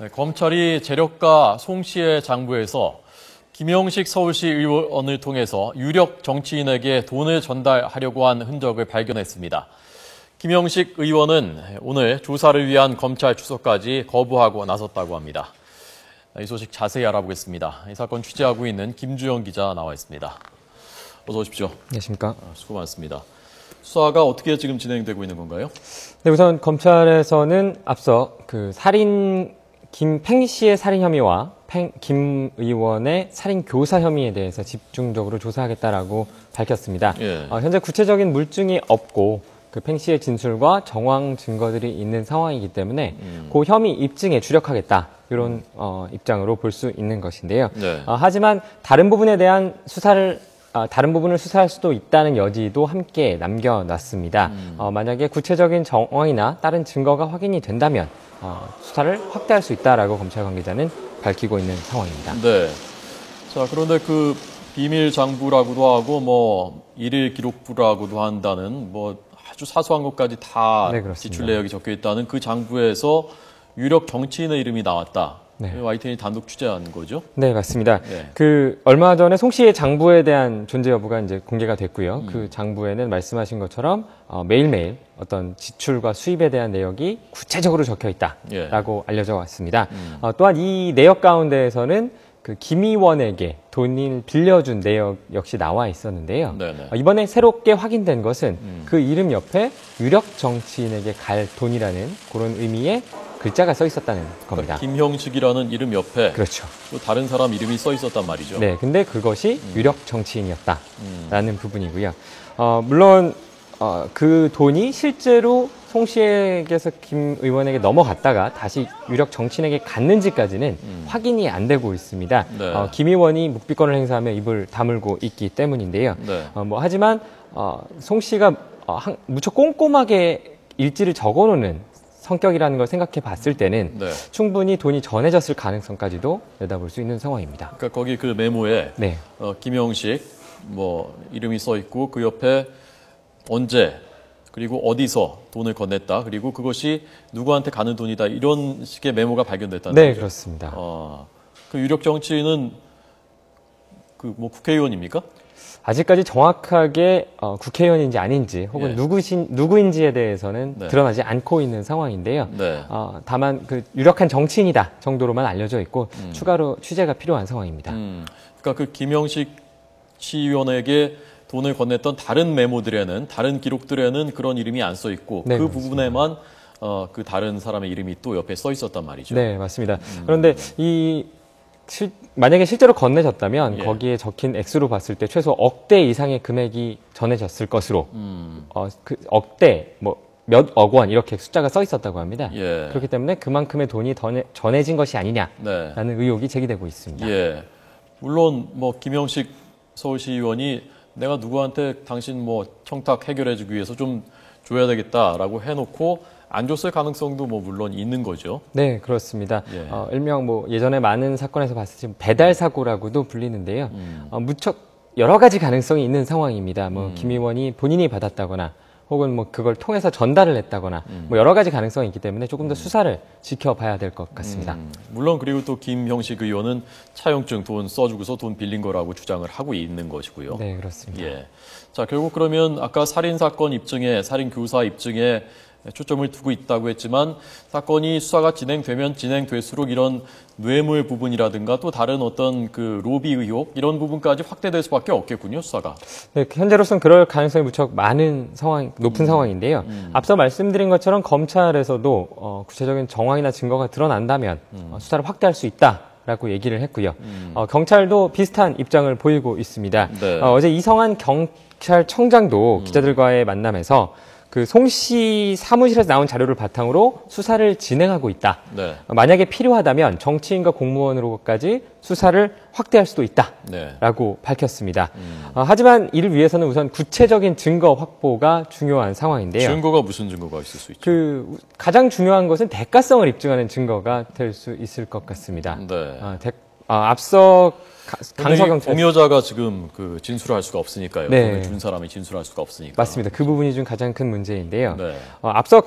네, 검찰이 재력가 송 씨의 장부에서 김영식 서울시 의원을 통해서 유력 정치인에게 돈을 전달하려고 한 흔적을 발견했습니다. 김영식 의원은 오늘 조사를 위한 검찰 출석까지 거부하고 나섰다고 합니다. 이 소식 자세히 알아보겠습니다. 이 사건 취재하고 있는 김주영 기자 나와 있습니다. 어서 오십시오. 안녕하십니까. 수고 많습니다. 수사가 어떻게 지금 진행되고 있는 건가요? 네, 우선 검찰에서는 앞서 김 씨의 살인 혐의와 김 의원의 살인 교사 혐의에 대해서 집중적으로 조사하겠다라고 밝혔습니다. 예. 현재 구체적인 물증이 없고 팽 씨의 진술과 정황 증거들이 있는 상황이기 때문에 그 혐의 입증에 주력하겠다. 이런 입장으로 볼 수 있는 것인데요. 네. 하지만 다른 부분에 대한 다른 부분을 수사할 수도 있다는 여지도 함께 남겨놨습니다. 만약에 구체적인 정황이나 다른 증거가 확인이 된다면 수사를 확대할 수 있다라고 검찰 관계자는 밝히고 있는 상황입니다. 네. 자, 그런데 그 비밀 장부라고도 하고 일일 기록부라고도 한다는 아주 사소한 것까지 다 네, 지출 내역이 적혀 있다는 그 장부에서 유력 정치인의 이름이 나왔다. 네. YTN이 단독 취재한 거죠? 네, 맞습니다. 네. 얼마 전에 송 씨의 장부에 대한 존재 여부가 이제 공개가 됐고요. 그 장부에는 말씀하신 것처럼 매일매일 어떤 지출과 수입에 대한 내역이 구체적으로 적혀 있다라고 알려져 왔습니다. 또한 이 내역 가운데에서는 김 의원에게 돈을 빌려준 내역 역시 나와 있었는데요. 네네. 이번에 새롭게 확인된 것은 그 이름 옆에 유력 정치인에게 갈 돈이라는 그런 의미의 글자가 써 있었다는 겁니다. 김형식이라는 이름 옆에 그렇죠. 또 다른 사람 이름이 써 있었단 말이죠. 네, 근데 그것이 유력 정치인이었다라는 부분이고요. 물론 그 돈이 실제로 송 씨에게서 김 의원에게 넘어갔다가 다시 유력 정치인에게 갔는지까지는 확인이 안 되고 있습니다. 네. 김 의원이 묵비권을 행사하며 입을 다물고 있기 때문인데요. 네. 하지만 송 씨가 무척 꼼꼼하게 일지를 적어놓는 성격이라는 걸 생각해 봤을 때는 네. 충분히 돈이 전해졌을 가능성까지도 내다볼 수 있는 상황입니다. 그러니까 거기 그 메모에 네. 김영식 이름이 써 있고 그 옆에 언제 그리고 어디서 돈을 건넸다 그리고 그것이 누구한테 가는 돈이다 이런 식의 메모가 발견됐다는 네, 거죠. 그렇습니다. 그 유력 정치인은 국회의원입니까? 아직까지 정확하게 국회의원인지 아닌지 혹은 예. 누구인지에 대해서는 네. 드러나지 않고 있는 상황인데요. 네. 다만 유력한 정치인이다 정도로만 알려져 있고 추가로 취재가 필요한 상황입니다. 그러니까 그 김영식 시의원에게 돈을 건넸던 다른 메모들에는 다른 기록들에는 그런 이름이 안 써 있고 네, 그 그렇습니다. 부분에만 그 다른 사람의 이름이 또 옆에 써 있었단 말이죠. 네, 맞습니다. 그런데 만약에 실제로 건네졌다면 예. 거기에 적힌 액수로 봤을 때 최소 억대 이상의 금액이 전해졌을 것으로 억대 몇억 원 이렇게 숫자가 써 있었다고 합니다. 예. 그렇기 때문에 그만큼의 돈이 전해진 것이 아니냐라는 네. 의혹이 제기되고 있습니다. 예. 물론 김영식 서울시의원이 내가 누구한테 당신 청탁 해결해주기 위해서 좀 줘야 되겠다라고 해놓고 안 줬을 가능성도 물론 있는 거죠. 네, 그렇습니다. 예. 일명 예전에 많은 사건에서 봤을 때 배달 사고라고도 불리는데요. 무척 여러 가지 가능성이 있는 상황입니다. 김 의원이 본인이 받았다거나 혹은 그걸 통해서 전달을 했다거나 여러 가지 가능성이 있기 때문에 조금 더 수사를 지켜봐야 될 것 같습니다. 물론 그리고 또 김형식 의원은 차용증 돈 써주고서 돈 빌린 거라고 주장을 하고 있는 것이고요. 네, 그렇습니다. 예. 자, 결국 그러면 아까 살인사건 입증에, 살인교사 입증에 초점을 두고 있다고 했지만 사건이 수사가 진행되면 진행될수록 이런 뇌물 부분이라든가 또 다른 어떤 로비 의혹 이런 부분까지 확대될 수밖에 없겠군요, 수사가. 네, 현재로서는 그럴 가능성이 무척 높은 상황인데요. 앞서 말씀드린 것처럼 검찰에서도 구체적인 정황이나 증거가 드러난다면 수사를 확대할 수 있다라고 얘기를 했고요. 경찰도 비슷한 입장을 보이고 있습니다. 네. 어제 이성한 경찰청장도 기자들과의 만남에서 송 씨 사무실에서 나온 자료를 바탕으로 수사를 진행하고 있다. 네. 만약에 필요하다면 정치인과 공무원으로까지 수사를 확대할 수도 있다라고 네. 밝혔습니다. 하지만 이를 위해서는 우선 구체적인 증거 확보가 중요한 상황인데요. 증거가 무슨 증거가 있을 수 있죠? 가장 중요한 것은 대가성을 입증하는 증거가 될 수 있을 것 같습니다. 네. 앞서 강서경찰 공여자가 지금 진술할 수가 없으니까요. 네. 돈을 준 사람이 진술할 수가 없으니까. 맞습니다. 그 부분이 좀 가장 큰 문제인데요. 네. 앞서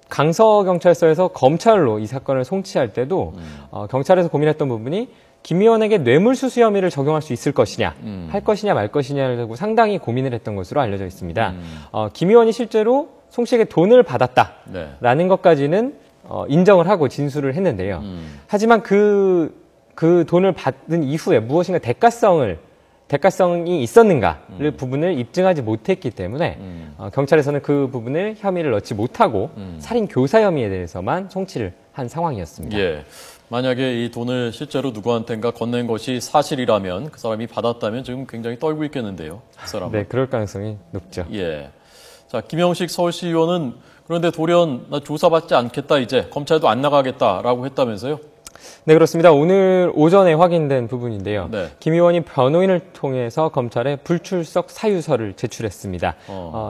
강서경찰서에서 검찰로 이 사건을 송치할 때도 경찰에서 고민했던 부분이 김 의원에게 뇌물수수 혐의를 적용할 수 있을 것이냐, 할 것이냐 말 것이냐를 두고 상당히 고민을 했던 것으로 알려져 있습니다. 김 의원이 실제로 송 씨에게 돈을 받았다라는 것까지는 인정을 하고 진술을 했는데요. 하지만 그 돈을 받은 이후에 무엇인가 대가성이 있었는가를 부분을 입증하지 못했기 때문에 경찰에서는 그 부분을 혐의를 넣지 못하고 살인 교사 혐의에 대해서만 송치를 한 상황이었습니다. 예. 만약에 이 돈을 실제로 누구한테인가 건넨 것이 사실이라면 그 사람이 받았다면 지금 굉장히 떨고 있겠는데요. 그 사람은. 네, 그럴 가능성이 높죠. 예. 자, 김영식 서울시 의원은 그런데 돌연 나 조사받지 않겠다 이제 검찰도 안 나가겠다라고 했다면서요? 네, 그렇습니다. 오늘 오전에 확인된 부분인데요. 네. 김 의원이 변호인을 통해서 검찰에 불출석 사유서를 제출했습니다.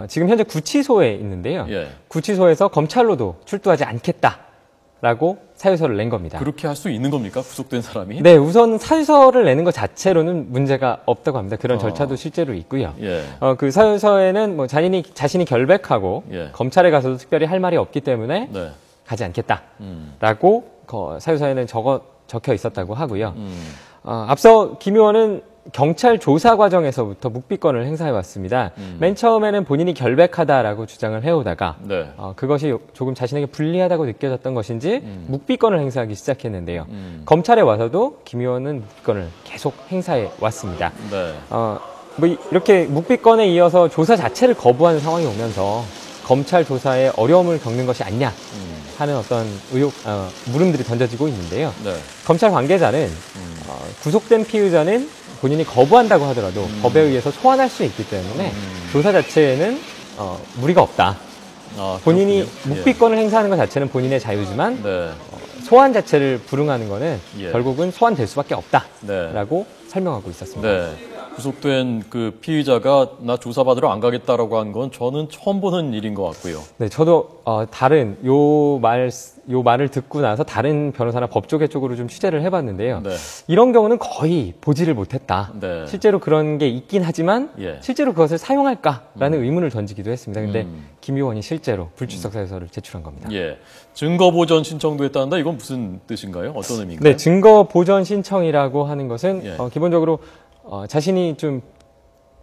지금 현재 구치소에 있는데요. 예. 구치소에서 검찰로도 출두하지 않겠다라고 사유서를 낸 겁니다. 그렇게 할 수 있는 겁니까? 구속된 사람이? 네, 우선 사유서를 내는 것 자체로는 문제가 없다고 합니다. 그런 절차도 실제로 있고요. 예. 그 사유서에는 뭐 자신이 결백하고 예. 검찰에 가서도 특별히 할 말이 없기 때문에 네. 가지 않겠다라고 사유서에는 적혀 있었다고 하고요. 앞서 김 의원은 경찰 조사 과정에서부터 묵비권을 행사해 왔습니다. 맨 처음에는 본인이 결백하다라고 주장을 해오다가 네. 그것이 조금 자신에게 불리하다고 느껴졌던 것인지 묵비권을 행사하기 시작했는데요. 검찰에 와서도 김 의원은 묵비권을 계속 행사해 왔습니다. 네. 뭐 이렇게 묵비권에 이어서 조사 자체를 거부하는 상황이 오면서 검찰 조사에 어려움을 겪는 것이 아니냐 하는 어떤 물음들이 던져지고 있는데요. 네. 검찰 관계자는 구속된 피의자는 본인이 거부한다고 하더라도 법에 의해서 소환할 수 있기 때문에 조사 자체에는 무리가 없다. 본인이 묵비권을 행사하는 것 자체는 본인의 자유지만 네. 소환 자체를 불응하는 것은 예. 결국은 소환될 수밖에 네. 없다라고 설명하고 있었습니다. 네. 구속된 그 피의자가 나 조사받으러 안 가겠다라고 한 건 저는 처음 보는 일인 것 같고요. 네, 저도 다른 요 말을 듣고 나서 다른 변호사나 법조계 쪽으로 좀 취재를 해봤는데요. 네. 이런 경우는 거의 보지를 못했다. 네. 실제로 그런 게 있긴 하지만 예. 실제로 그것을 사용할까라는 의문을 던지기도 했습니다. 근데 김 의원이 실제로 불출석 사유서를 제출한 겁니다. 예. 증거 보전 신청도 했다는데 이건 무슨 뜻인가요? 어떤 의미인가요? 네, 증거 보전 신청이라고 하는 것은 예. 기본적으로 자신이 좀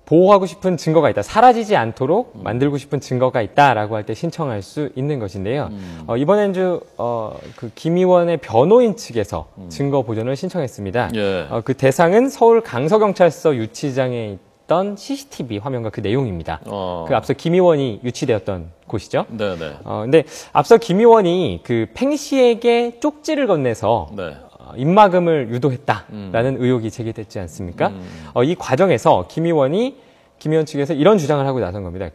보호하고 싶은 증거가 있다. 사라지지 않도록 만들고 싶은 증거가 있다라고 할 때 신청할 수 있는 것인데요. 이번엔 그 김 의원의 변호인 측에서 증거 보전을 신청했습니다. 예. 그 대상은 서울 강서경찰서 유치장에 있던 CCTV 화면과 그 내용입니다. 그 앞서 김 의원이 유치되었던 곳이죠. 네네. 근데 앞서 김 의원이 그 팽 씨에게 쪽지를 건네서 네. 입막음을 유도했다라는 의혹이 제기됐지 않습니까? 이 과정에서 김 의원 측에서 이런 주장을 하고 나선 겁니다.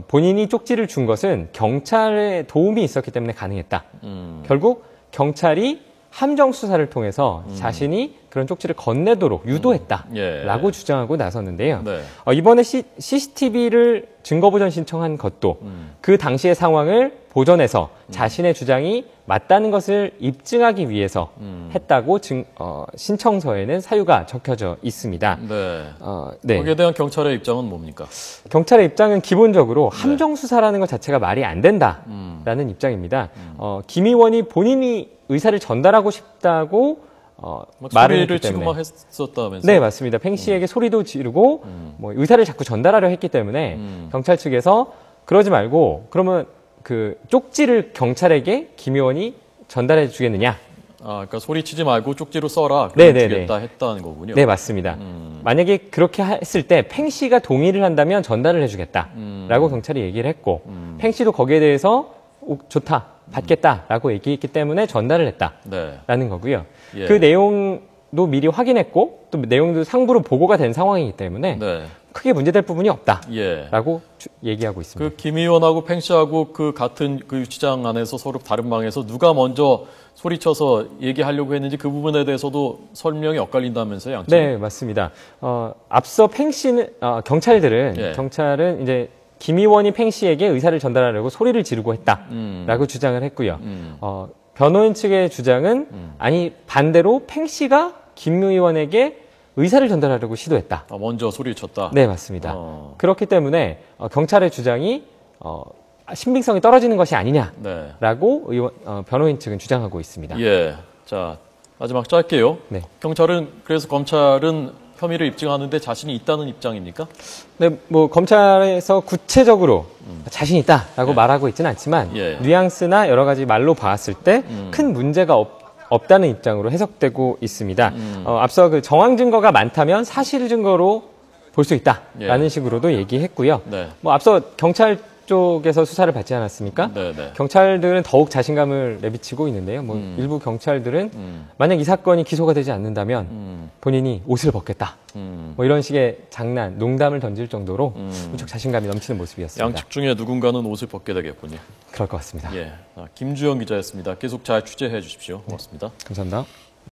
본인이 쪽지를 준 것은 경찰의 도움이 있었기 때문에 가능했다. 결국 경찰이 함정 수사를 통해서 자신이 그런 쪽지를 건네도록 유도했다라고 주장하고 나섰는데요. 네. 이번에 CCTV를 증거보전 신청한 것도 그 당시의 상황을 보전해서 자신의 주장이 맞다는 것을 입증하기 위해서 했다고 신청서에는 사유가 적혀져 있습니다. 네. 네. 거기에 대한 경찰의 입장은 뭡니까? 경찰의 입장은 기본적으로 함정 수사라는 것 자체가 말이 안 된다라는 입장입니다. 김 의원이 본인이 의사를 전달하고 싶다고 말을 소리를 했기 때문에. 지르했었다면서요? 네, 맞습니다. 팽 씨에게 소리도 지르고 뭐 의사를 자꾸 전달하려 했기 때문에 경찰 측에서 그러지 말고 그러면 그 쪽지를 경찰에게 김 의원이 전달해 주겠느냐? 그러니까 소리치지 말고 쪽지로 써라. 네네네. 주겠다 했다는 거군요. 네, 맞습니다. 만약에 그렇게 했을 때 팽 씨가 동의를 한다면 전달을 해주겠다라고 경찰이 얘기를 했고 팽 씨도 거기에 대해서 좋다, 받겠다라고 얘기했기 때문에 전달을 했다라는 거고요. 예. 그 내용도 미리 확인했고 또 내용도 상부로 보고가 된 상황이기 때문에 네. 크게 문제될 부분이 없다라고 예. 얘기하고 있습니다. 그 김 의원하고 팽 씨하고 그 같은 그 유치장 안에서 서로 다른 방에서 누가 먼저 소리쳐서 얘기하려고 했는지 그 부분에 대해서도 설명이 엇갈린다면서요, 양측? 네, 맞습니다. 앞서 팽 씨는 경찰은 이제 김 의원이 팽 씨에게 의사를 전달하려고 소리를 지르고 했다라고 주장을 했고요. 변호인 측의 주장은 아니 반대로 팽 씨가 김 의원에게 의사를 전달하려고 시도했다. 먼저 소리를 쳤다. 네, 맞습니다. 그렇기 때문에 경찰의 주장이 신빙성이 떨어지는 것이 네. 아니냐라고 변호인 측은 주장하고 있습니다. 예. 자, 마지막 짧게요. 네. 그래서 검찰은 혐의를 입증하는데 자신이 있다는 입장입니까? 네, 뭐 검찰에서 구체적으로 자신 있다라고 말하고 있지는 않지만 뉘앙스나 여러 가지 말로 봤을 때 큰 문제가 없다는 입장으로 해석되고 있습니다. 앞서 그 정황 증거가 많다면 사실 증거로 볼 수 있다라는 식으로도 얘기했고요. 네. 뭐 앞서 경찰 쪽에서 수사를 받지 않았습니까? 네네. 경찰들은 더욱 자신감을 내비치고 있는데요. 뭐 일부 경찰들은 만약 이 사건이 기소가 되지 않는다면 본인이 옷을 벗겠다. 뭐 이런 식의 장난, 농담을 던질 정도로 무척 자신감이 넘치는 모습이었습니다. 양측 중에 누군가는 옷을 벗게 되겠군요. 그럴 것 같습니다. 예. 김주영 기자였습니다. 계속 잘 취재해 주십시오. 고맙습니다. 감사합니다.